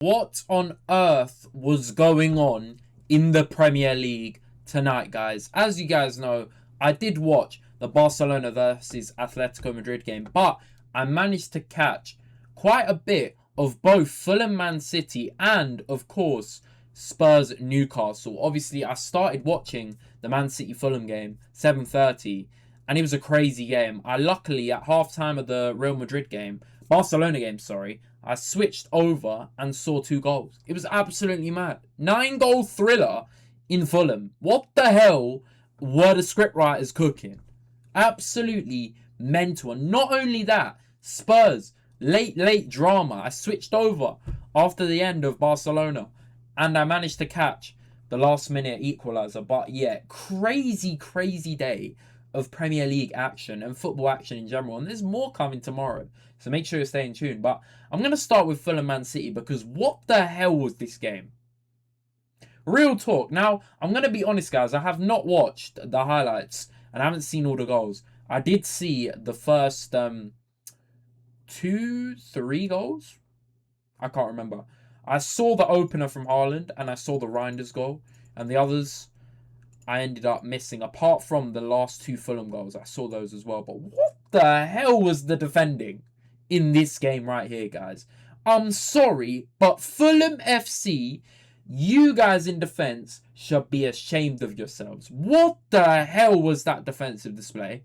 What on earth was going on in the Premier League tonight, guys? As you guys know, I did watch the Barcelona versus Atletico Madrid game, but I managed to catch quite a bit of both Fulham Man City and, of course, Spurs Newcastle. Obviously, I started watching the Man City Fulham game, 7:30, and it was a crazy game. I luckily, at halftime of the Real Madrid game, Barcelona game, sorry, I switched over and saw 2 goals. It was absolutely mad. 9-goal thriller in Fulham. What the hell were the scriptwriters cooking? Absolutely mental. And not only that, Spurs, late drama. I switched over after the end of Barcelona and I managed to catch the last minute equaliser. But yeah, crazy day of Premier League action and football action in general. And there's more coming tomorrow. So make sure you're staying tuned. But I'm going to start with Fulham Man City because what the hell was this game? Real talk. Now, I'm going to be honest, guys. I have not watched the highlights and I haven't seen all the goals. I did see the first 3 goals. I can't remember. I saw the opener from Haaland and I saw the Reinders goal. And the others I ended up missing. Apart from the last 2 Fulham goals, I saw those as well. But what the hell was the defending in this game right here, guys? I'm sorry, but Fulham FC, you guys in defence should be ashamed of yourselves. What the hell was that defensive display?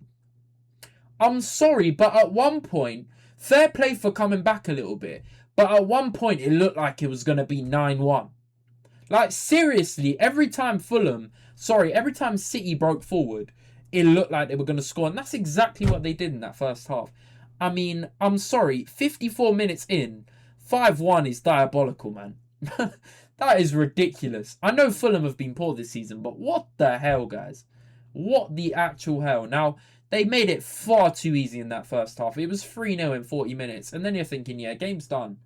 I'm sorry, but at one point, fair play for coming back a little bit, but at one point it looked like it was going to be 9-1. Like, seriously, every time City broke forward, it looked like they were going to score. And that's exactly what they did in that first half. I mean, I'm sorry, 54 minutes in, 5-1 is diabolical, man. That is ridiculous. I know Fulham have been poor this season, but what the hell, guys? What the actual hell? Now, they made it far too easy in that first half. It was 3-0 in 40 minutes. And then you're thinking, yeah, game's done.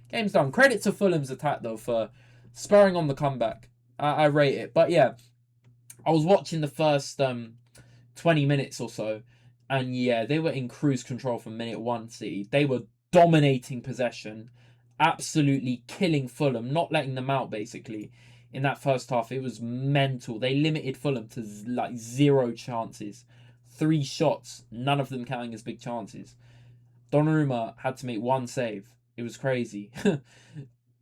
Game's done. Credit to Fulham's attack, though, for spurring on the comeback. I rate it. But yeah, I was watching the first 20 minutes or so. And yeah, they were in cruise control from minute 1, City. They were dominating possession. Absolutely killing Fulham. Not letting them out, basically. In that first half, it was mental. They limited Fulham to like 0 chances. 3 shots. None of them counting as big chances. Donnarumma had to make 1 save. It was crazy.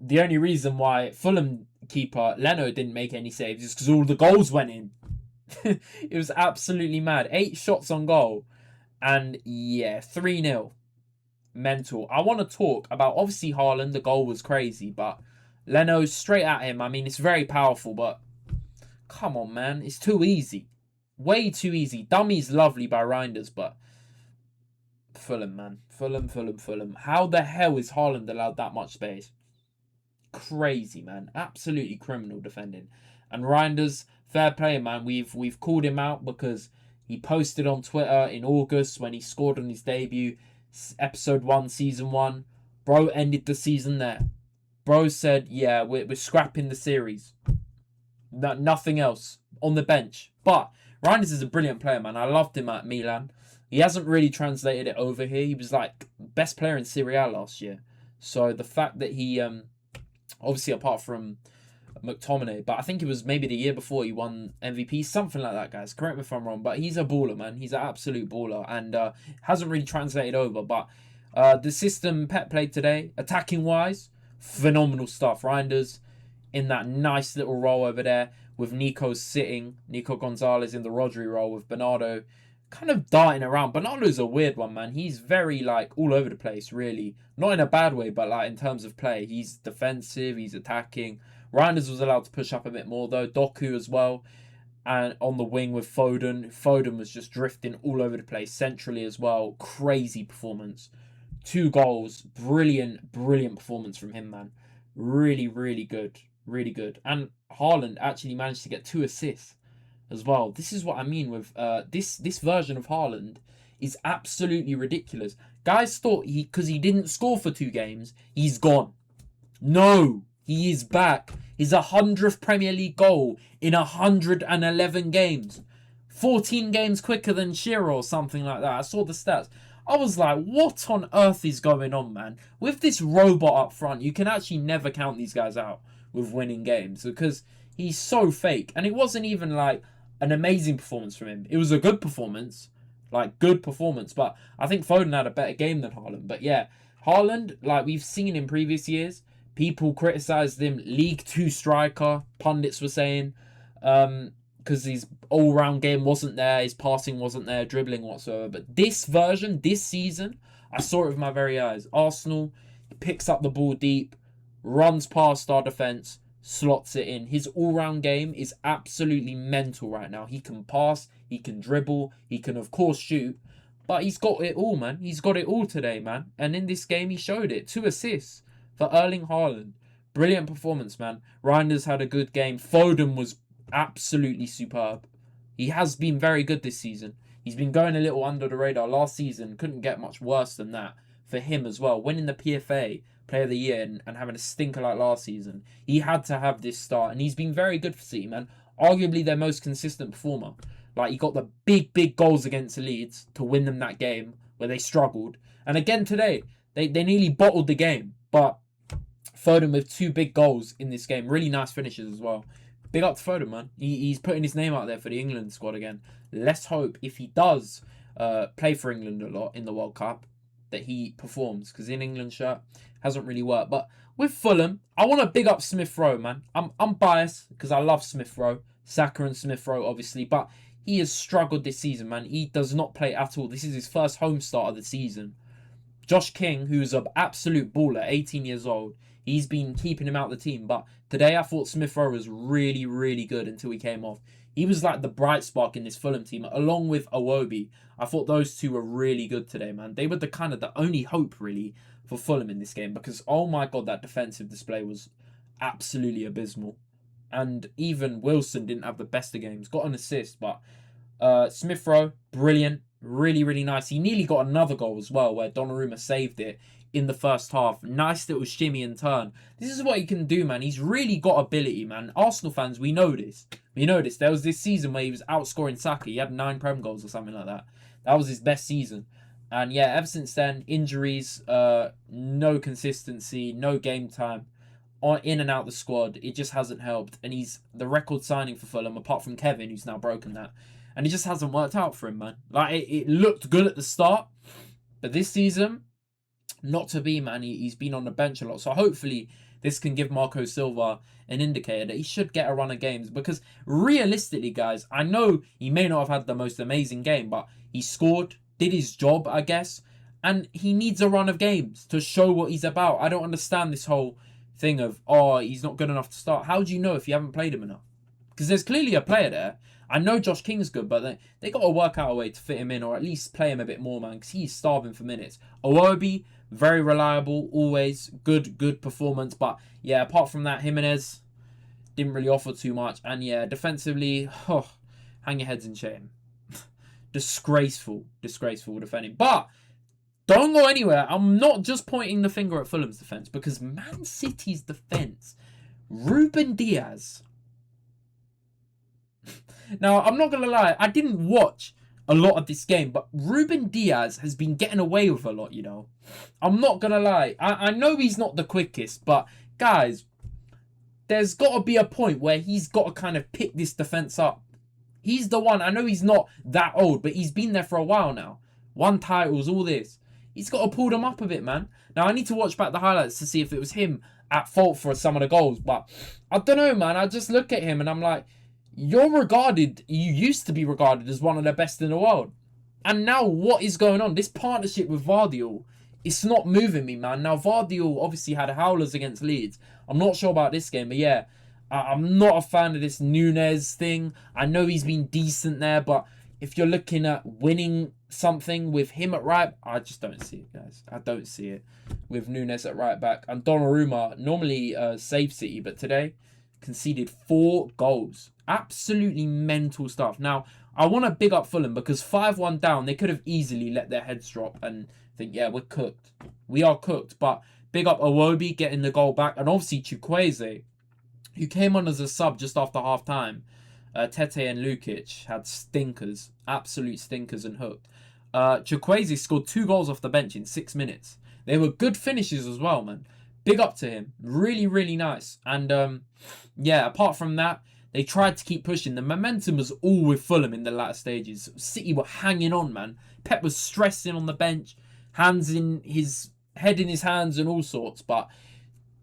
The only reason why Fulham keeper Leno didn't make any saves is because all the goals went in. It was absolutely mad. 8 shots on goal. And yeah, 3-0. Mental. I want to talk about, obviously, Haaland. The goal was crazy. But Leno, straight at him. I mean, it's very powerful. But come on, man. It's too easy. Way too easy. Dummy's lovely by Reinders. But Fulham, man. Fulham. How the hell is Haaland allowed that much space? Crazy, man. Absolutely criminal defending. And Reinders, fair play, man. We've called him out because he posted on Twitter in August when he scored on his debut, episode 1, season 1. Bro ended the season there. Bro said, yeah, we're scrapping the series. Nothing else. On the bench. But Reinders is a brilliant player, man. I loved him at Milan. He hasn't really translated it over here. He was like best player in Serie A last year. So the fact that he obviously apart from McTominay, but I think it was maybe the year before he won MVP, something like that, guys. Correct me if I'm wrong, but he's a baller, man. He's an absolute baller and hasn't really translated over. But the system Pep played today, attacking-wise, phenomenal stuff. Reinders in that nice little role over there with Nico Gonzalez in the Rodri role with Bernardo kind of darting around. Bernardo's a weird one, man. He's very, like, all over the place, really. Not in a bad way, but, like, in terms of play. He's defensive, he's attacking. Reinders was allowed to push up a bit more, though. Doku as well. And on the wing with Foden. Foden was just drifting all over the place. Centrally as well. Crazy performance. 2 goals. Brilliant performance from him, man. Really good. Really good. And Haaland actually managed to get 2 assists as well. This is what I mean with this version of Haaland is absolutely ridiculous. Guys thought because he didn't score for 2 games, he's gone. No, he is back. His 100th Premier League goal in 111 games. 14 games quicker than Shearer or something like that. I saw the stats. I was like, what on earth is going on, man? With this robot up front, you can actually never count these guys out with winning games because he's so fake. And it wasn't even like an amazing performance from him. It was a good performance, like good performance. But I think Foden had a better game than Haaland. But yeah, Haaland, like we've seen in previous years, people criticised him, League 2 striker, pundits were saying, because his all-round game wasn't there, his passing wasn't there, dribbling whatsoever. But this version, this season, I saw it with my very eyes. Arsenal picks up the ball deep, runs past our defence, slots it in. His all-round game is absolutely mental right now. He can pass, he can dribble, he can of course shoot, but he's got it all, man. He's got it all today, man. And in this game, he showed it. 2 assists for Erling Haaland. Brilliant performance, man. Reinders had a good game. Foden was absolutely superb. He has been very good this season. He's been going a little under the radar. Last season couldn't get much worse than that for him as well. Winning the PFA Player of the Year and having a stinker like last season, he had to have this start, and he's been very good for City, man. Arguably their most consistent performer. Like, he got the big goals against the Leeds to win them that game where they struggled. And again today, they nearly bottled the game. But Foden with 2 big goals in this game. Really nice finishes as well. Big up to Foden, man. He's putting his name out there for the England squad again. Let's hope if he does play for England a lot in the World Cup, that he performs. Because in England shirt, hasn't really worked. But with Fulham, I want to big up Smith Rowe, man. I'm biased because I love Smith Rowe. Saka and Smith Rowe, obviously. But he has struggled this season, man. He does not play at all. This is his first home start of the season. Josh King, who's an absolute baller, 18 years old, he's been keeping him out of the team. But today I thought Smith Rowe was really good until he came off. He was like the bright spark in this Fulham team, along with Iwobi. I thought those two were really good today, man. They were the only hope, really, for Fulham in this game. Because, oh my God, that defensive display was absolutely abysmal. And even Wilson didn't have the best of games. Got an assist, but Smith Rowe, brilliant. Really nice. He nearly got another goal as well, where Donnarumma saved it in the first half. Nice little shimmy and turn. This is what he can do, man. He's really got ability, man. Arsenal fans, we know this. We know this. There was this season where he was outscoring Saka. He had 9 Prem goals or something like that. That was his best season. And yeah, ever since then, injuries, no consistency, no game time. In and out the squad, it just hasn't helped. And he's the record signing for Fulham, apart from Kevin, who's now broken that. And it just hasn't worked out for him, man. Like, it looked good at the start, but this season, not to be, man. He's been on the bench a lot. So hopefully this can give Marco Silva an indicator that he should get a run of games. Because realistically, guys, I know he may not have had the most amazing game, but he scored, did his job, I guess. And he needs a run of games to show what he's about. I don't understand this whole thing of, oh, he's not good enough to start. How do you know if you haven't played him enough? Because there's clearly a player there. I know Josh King's good, but they got to work out a way to fit him in, or at least play him a bit more, man, because he's starving for minutes. Iwobi, very reliable, always good performance. But yeah, apart from that, Jimenez didn't really offer too much. And yeah, defensively, hang your heads in shame. Disgraceful defending. But don't go anywhere. I'm not just pointing the finger at Fulham's defence, because Man City's defence, Ruben Diaz. Now, I'm not going to lie, I didn't watch a lot of this game, but Ruben Diaz has been getting away with a lot, you know. I'm not going to lie. I know he's not the quickest, but guys, there's got to be a point where he's got to kind of pick this defence up. He's the one. I know he's not that old, but he's been there for a while now. Won titles, all this. He's got to pull them up a bit, man. Now, I need to watch back the highlights to see if it was him at fault for some of the goals, but I don't know, man. I just look at him and I'm like, you used to be regarded as one of the best in the world. And now what is going on? This partnership with Vardiol, it's not moving me, man. Now, Vardiol obviously had howlers against Leeds. I'm not sure about this game, but yeah, I'm not a fan of this Núñez thing. I know he's been decent there, but if you're looking at winning something with him at right, I just don't see it, guys. I don't see it with Núñez at right back. And Donnarumma normally save City, but today conceded 4 goals. Absolutely mental stuff. Now, I want to big up Fulham because 5-1 down, they could have easily let their heads drop and think, yeah, we're cooked. We are cooked. But big up Iwobi getting the goal back. And obviously Chukwueze, who came on as a sub just after half-time. Tete and Lukic had stinkers. Absolute stinkers and hooked. Chukwueze scored 2 goals off the bench in 6 minutes. They were good finishes as well, man. Big up to him. Really, really nice. And yeah, apart from that, they tried to keep pushing. The momentum was all with Fulham in the latter stages. City were hanging on, man. Pep was stressing on the bench, head in his hands and all sorts. But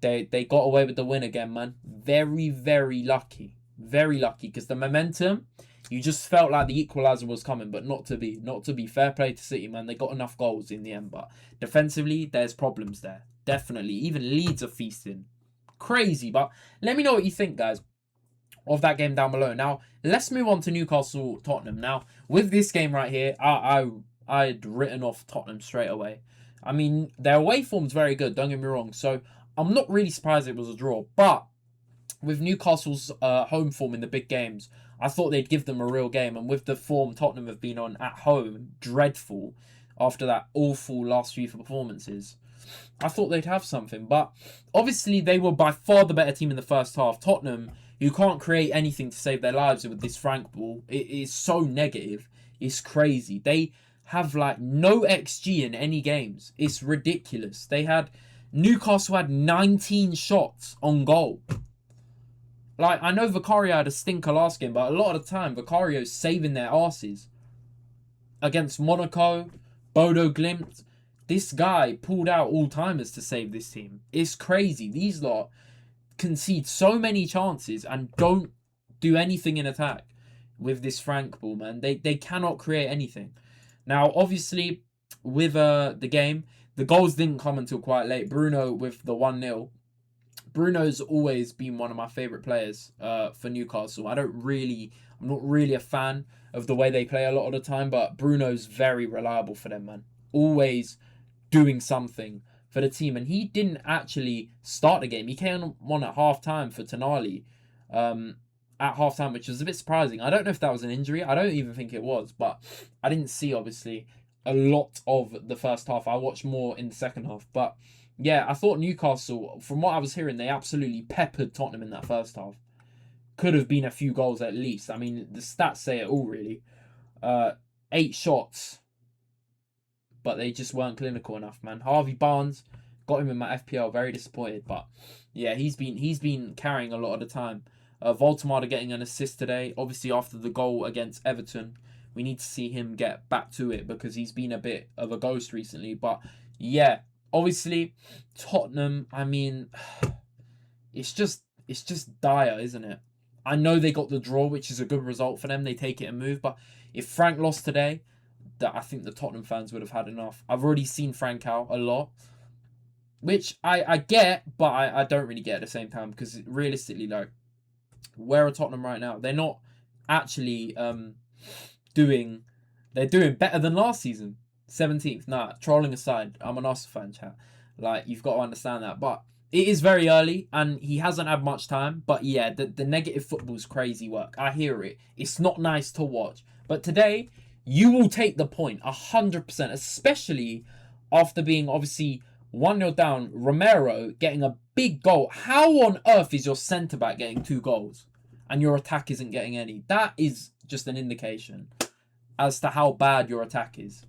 they got away with the win again, man. Very, very lucky. Very lucky because the momentum, you just felt like the equaliser was coming, but not to be. Not to be. Fair play to City, man. They got enough goals in the end, but defensively, there's problems there. Definitely. Even Leeds are feasting. Crazy, but let me know what you think, guys, of that game down below. Now, let's move on to Newcastle Tottenham. Now, with this game right here, I'd written off Tottenham straight away. I mean, their away form's very good, don't get me wrong. So, I'm not really surprised it was a draw. But, with Newcastle's home form in the big games, I thought they'd give them a real game. And with the form Tottenham have been on at home, dreadful, after that awful last few performances, I thought they'd have something. But, obviously, they were by far the better team in the first half. Tottenham, you can't create anything to save their lives with this Frank ball. It is so negative. It's crazy. They have like no XG in any games. It's ridiculous. Newcastle had 19 shots on goal. Like, I know Vicario had a stinker last game, but a lot of the time, Vicario's saving their arses. Against Monaco, Bodo Glimt, this guy pulled out all-timers to save this team. It's crazy. These lot concede so many chances and don't do anything in attack with this Frank ball, man. They cannot create anything. Now, obviously, with the game, the goals didn't come until quite late. Bruno with the 1-0. Bruno's always been one of my favourite players for Newcastle. I'm not really a fan of the way they play a lot of the time, but Bruno's very reliable for them, man. Always doing something for the team, and he didn't actually start the game. He came on at half-time for Tonali at half-time, which was a bit surprising. I don't know if that was an injury. I don't even think it was, but I didn't see, obviously, a lot of the first half. I watched more in the second half, but yeah, I thought Newcastle, from what I was hearing, they absolutely peppered Tottenham in that first half. Could have been a few goals at least. I mean, the stats say it all, really. 8 shots, but they just weren't clinical enough, man. Harvey Barnes, got him in my FPL, very disappointed, but yeah, he's been carrying a lot of the time. Voltemade getting an assist today, obviously after the goal against Everton. We need to see him get back to it because he's been a bit of a ghost recently. But yeah, obviously Tottenham, I mean, it's just dire, isn't it? I know they got the draw, which is a good result for them. They take it and move. But if Frank lost today, I think the Tottenham fans would have had enough. I've already seen Frank out a lot, which I get, but I don't really get at the same time because realistically, like, where are Tottenham right now? They're not actually doing better than last season. 17th. Nah, trolling aside, I'm an Arsenal fan, chat. Like, you've got to understand that. But it is very early and he hasn't had much time. But yeah, the negative football's crazy work. I hear it. It's not nice to watch. But today, you will take the point 100%, especially after being obviously 1-0 down. Romero getting a big goal. How on earth is your centre-back getting 2 goals and your attack isn't getting any? That is just an indication as to how bad your attack is.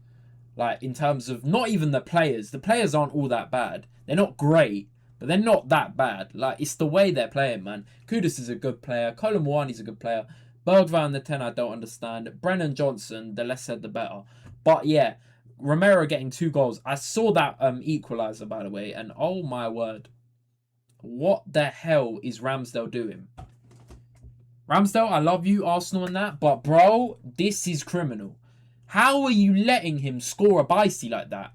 Like, in terms of not even the players. The players aren't all that bad. They're not great, but they're not that bad. Like, it's the way they're playing, man. Kudus is a good player. Colin Mwani's a good player. Bergvall and the 10 I don't understand. Brennan Johnson, the less said the better. But yeah, Romero getting 2 goals. I saw that equaliser, by the way, and oh my word. What the hell is Ramsdale doing? Ramsdale, I love you, Arsenal and that, but bro, this is criminal. How are you letting him score a bicy like that?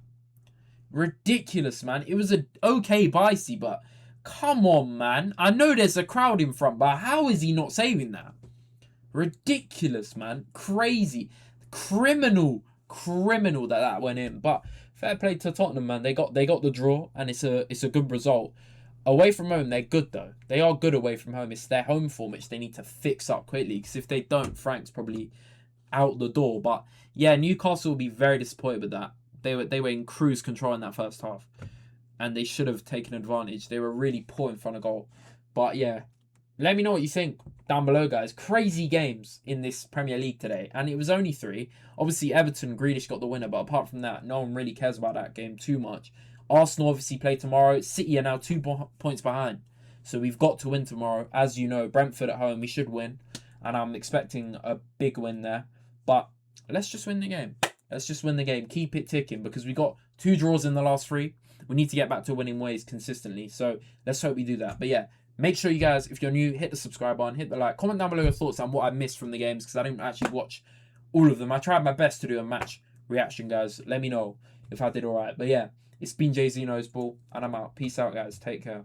Ridiculous, man. It was an okay bicy, but come on, man. I know there's a crowd in front, but how is he not saving that? Ridiculous, man. Crazy. Criminal that went in. But fair play to Tottenham, man. They got the draw, and it's a good result. Away from home, they're good, though. They are good away from home. It's their home form, which they need to fix up quickly. Because if they don't, Frank's probably out the door. But yeah, Newcastle will be very disappointed with that. They were in cruise control in that first half, and they should have taken advantage. They were really poor in front of goal. But yeah, Let me know what you think down below, guys. Crazy games in this Premier League today. And it was only 3. Obviously, Everton, Grealish got the winner. But apart from that, no one really cares about that game too much. Arsenal obviously play tomorrow. City are now 2 points behind. So we've got to win tomorrow. As you know, Brentford at home, we should win. And I'm expecting a big win there. But let's just win the game. Let's just win the game. Keep it ticking because we got 2 draws in the last 3. We need to get back to winning ways consistently. So let's hope we do that. But yeah. Make sure you guys, if you're new, hit the subscribe button, hit the like. Comment down below your thoughts on what I missed from the games because I didn't actually watch all of them. I tried my best to do a match reaction, guys. Let me know if I did alright. But yeah, it's been Jay Zeno's Ball, and I'm out. Peace out, guys. Take care.